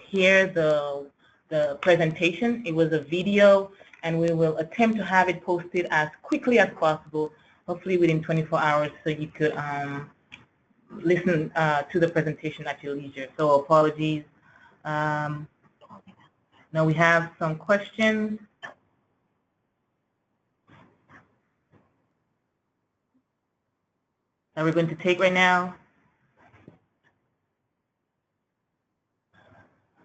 hear the presentation. It was a video, and we will attempt to have it posted as quickly as possible, hopefully within 24 hours, so you could listen to the presentation at your leisure. So apologies. Now we have some questions. That we're going to take right now.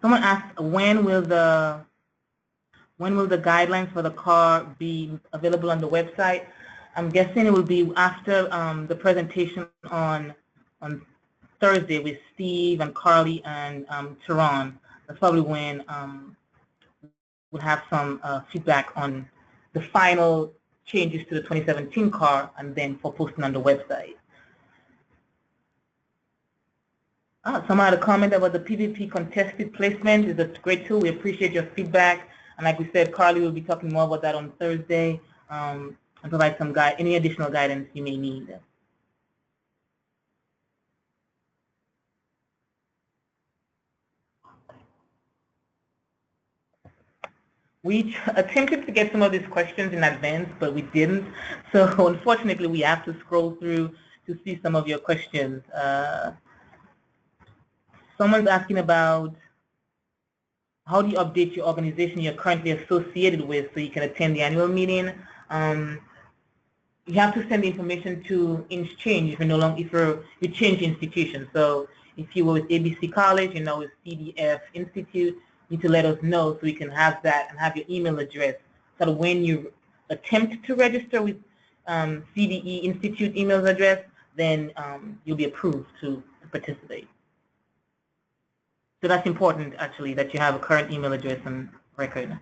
Someone asked, when will the guidelines for the car be available on the website? I'm guessing it will be after the presentation on Thursday with Steve and Carly and Tehran. That's probably when we'll have some feedback on the final changes to the 2017 car, and then for posting on the website. Someone had a comment about the PVP contested placement. It's a great tool. We appreciate your feedback. And like we said, Carly will be talking more about that on Thursday and provide some any additional guidance you may need. We attempted to get some of these questions in advance, but we didn't. So unfortunately, we have to scroll through to see some of your questions. Someone's asking about how do you update your organization you're currently associated with so you can attend the annual meeting. You have to send the information to InchChange if you're no longer, you change institutions. So if you were with ABC College, you know, with CDF Institute, you need to let us know so we can have that and have your email address. So that when you attempt to register with CDE Institute email address, then you'll be approved to participate. So that's important, actually, that you have a current email address and record.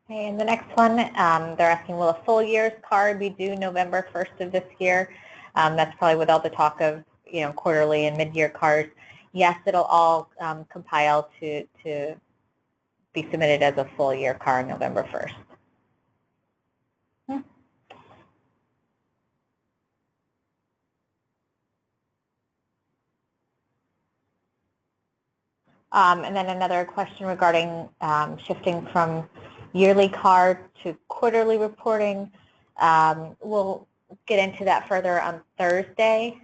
Okay, and the next one, they're asking, will a full year's card be due November 1st of this year? That's probably with all the talk of, you know, quarterly and mid-year cards. Yes, it'll all compile to be submitted as a full year card November 1st. And then another question regarding shifting from yearly card to quarterly reporting. We'll get into that further on Thursday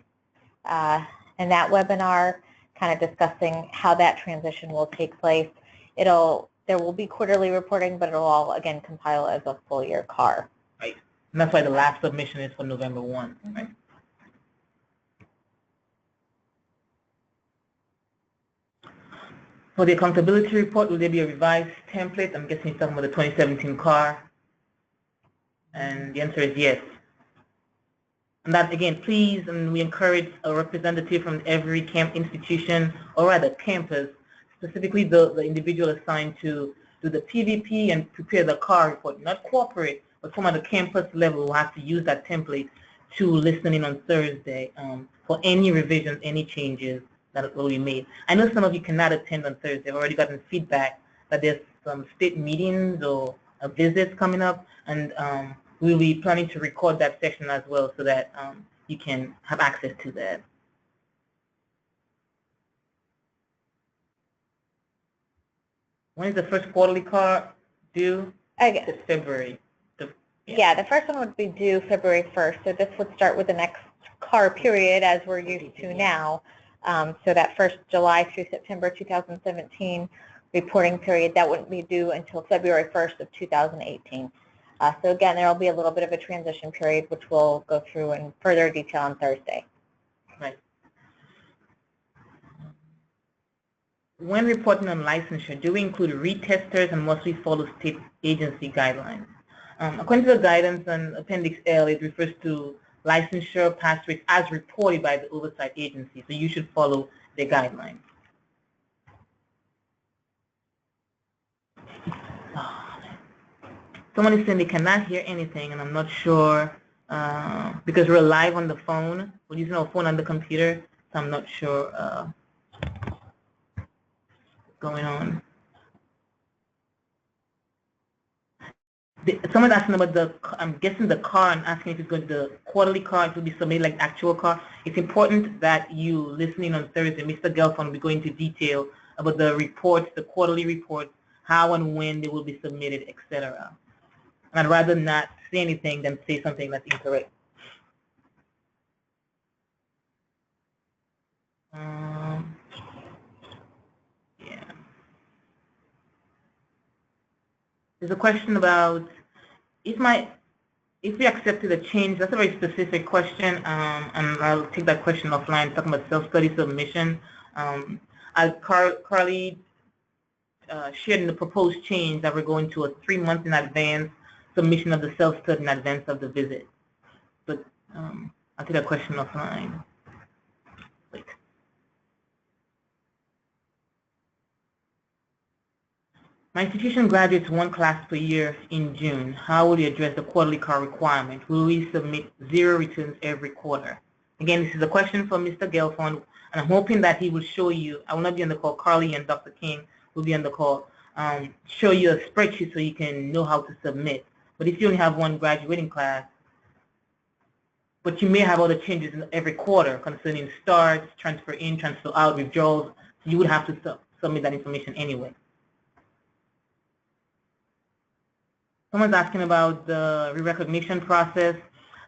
in that webinar, kind of discussing how that transition will take place. There will be quarterly reporting, but it'll all, again, compile as a full year CAR. Right. And that's why the last submission is for November 1, right? For the accountability report, will there be a revised template? I'm guessing you're talking about the 2017 CAR. And the answer is yes. And that, again, please, and we encourage a representative from every camp institution, or rather campus, specifically the individual assigned to do the PVP and prepare the CAR report, not corporate, but from at the campus level will have to use that template to listen in on Thursday for any revisions, any changes that will be made. I know some of you cannot attend on Thursday. I've already gotten feedback that there's some state meetings or visits coming up, and we'll be planning to record that session as well so that you can have access to that. When is the first quarterly CAR due? It's February. Yeah, the first one would be due February 1st. So this would start with the next CAR period as we're used to now. So that first July through September 2017 reporting period, that wouldn't be due until February 1st of 2018. So again, there will be a little bit of a transition period, which we'll go through in further detail on Thursday. Right. When reporting on licensure, do we include retesters and must we follow state agency guidelines? According to the guidance on Appendix L, it refers to licensure pass rates as reported by the oversight agency, so you should follow their guidelines. Someone is saying they cannot hear anything, and I'm not sure because we're live on the phone. We're using our phone on the computer, so I'm not sure what's going on. Someone's asking about the, I'm guessing the CAR, and asking if it's going to the quarterly CAR, it will be submitted like actual CAR. It's important that you listening on Thursday. Mr. Gelfond will be going into detail about the reports, the quarterly reports, how and when they will be submitted, etc. And I'd rather not say anything than say something that's incorrect. Yeah. There's a question about if we accepted a change. That's a very specific question, and I'll take that question offline. Talking about self-study submission, as Carly shared in the proposed change that we're going to a 3 months in advance submission of the self-study in advance of the visit. But I'll take that question offline. Wait. My institution graduates 1 class per year in June. How will you address the quarterly car requirement? Will we submit 0 returns every quarter? Again, this is a question from Mr. Gelfond, and I'm hoping that he will show you. I will not be on the call. Carly and Dr. King will be on the call. Show you a spreadsheet so you can know how to submit. But if you only have 1 graduating class, but you may have other changes in every quarter concerning starts, transfer in, transfer out, withdrawals, so you would have to submit that information anyway. Someone's asking about the re-recognition process.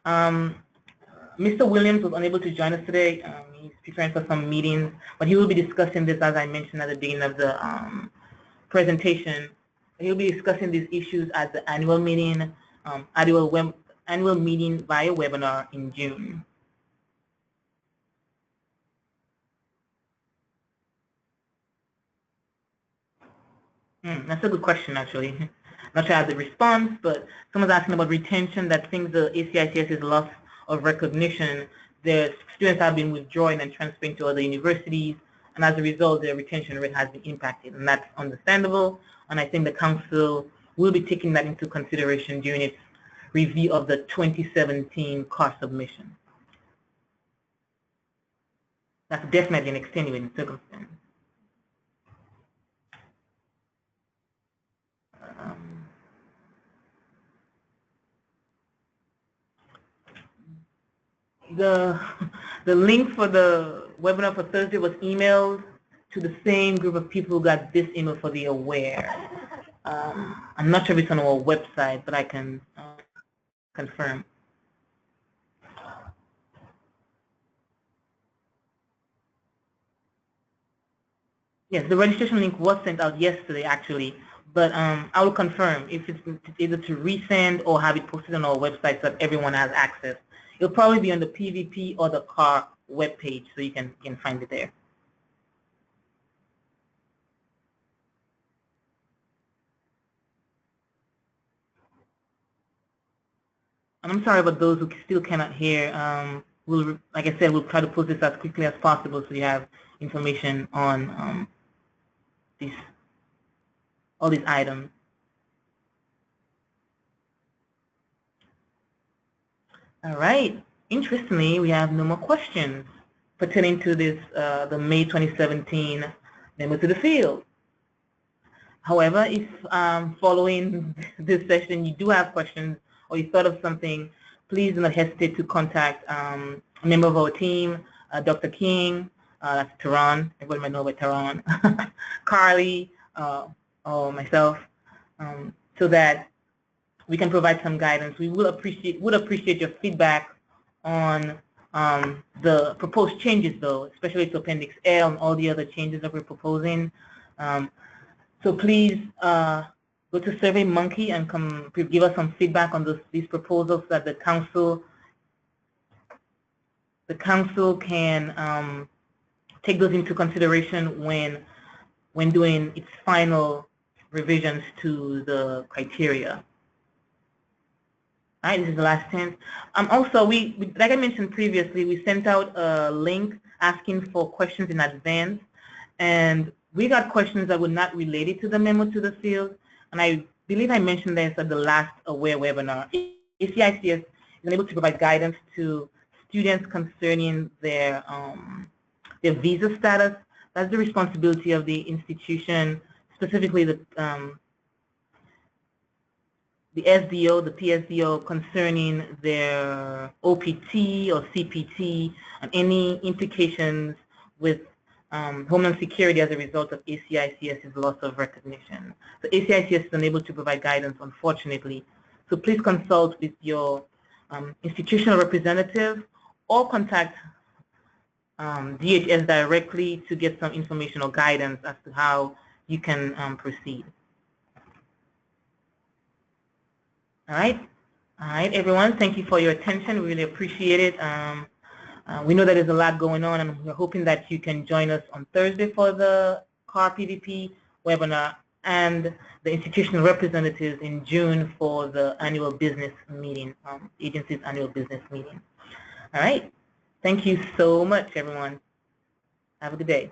Mr. Williams was unable to join us today. He's preparing for some meetings, but he will be discussing this, as I mentioned at the beginning of the presentation. He'll be discussing these issues at the annual meeting, annual meeting via webinar in June. That's a good question, actually. Not sure I have the response, but someone's asking about retention, that since the ACICS is loss of recognition, the students have been withdrawing and transferring to other universities, and as a result, their retention rate has been impacted, and that's understandable, and I think the council will be taking that into consideration during its review of the 2017 car submission. That's definitely an extenuating circumstance. The link for the webinar for Thursday was emailed to the same group of people who got this email for the Aware. I'm not sure if it's on our website, but I can confirm. Yes, the registration link was sent out yesterday, actually, but I will confirm if it's either to resend or have it posted on our website so that everyone has access. It'll probably be on the PVP or the CAR webpage, so you can find it there. And I'm sorry about those who still cannot hear. Like I said, we'll try to post this as quickly as possible so you have information on all these items. All right. Interestingly, we have no more questions pertaining to this, the May 2017 memo to the field. However, if following this session you do have questions or you thought of something, please do not hesitate to contact a member of our team, Dr. King, that's Tehran, everybody might know about Tehran, Carly, or myself, so that we can provide some guidance. We would appreciate your feedback on the proposed changes, though, especially to Appendix L and all the other changes that we're proposing. So please go to SurveyMonkey and give us some feedback on these proposals so that the council can take those into consideration when doing its final revisions to the criteria. All right, this is the last 10. Also, like I mentioned previously, we sent out a link asking for questions in advance, and we got questions that were not related to the memo to the field, and I believe I mentioned this at the last AWARE webinar. ACICS is able to provide guidance to students concerning their visa status. That's the responsibility of the institution, specifically the SDO, the PSDO, concerning their OPT or CPT and any implications with Homeland Security as a result of ACICS's loss of recognition. So ACICS is unable to provide guidance, unfortunately. So please consult with your institutional representative or contact DHS directly to get some information or guidance as to how you can proceed. All right, everyone. Thank you for your attention. We really appreciate it. We know that there's a lot going on, and we're hoping that you can join us on Thursday for the CAR PVP webinar and the institutional representatives in June for the annual business meeting, agency's annual business meeting. All right. Thank you so much, everyone. Have a good day.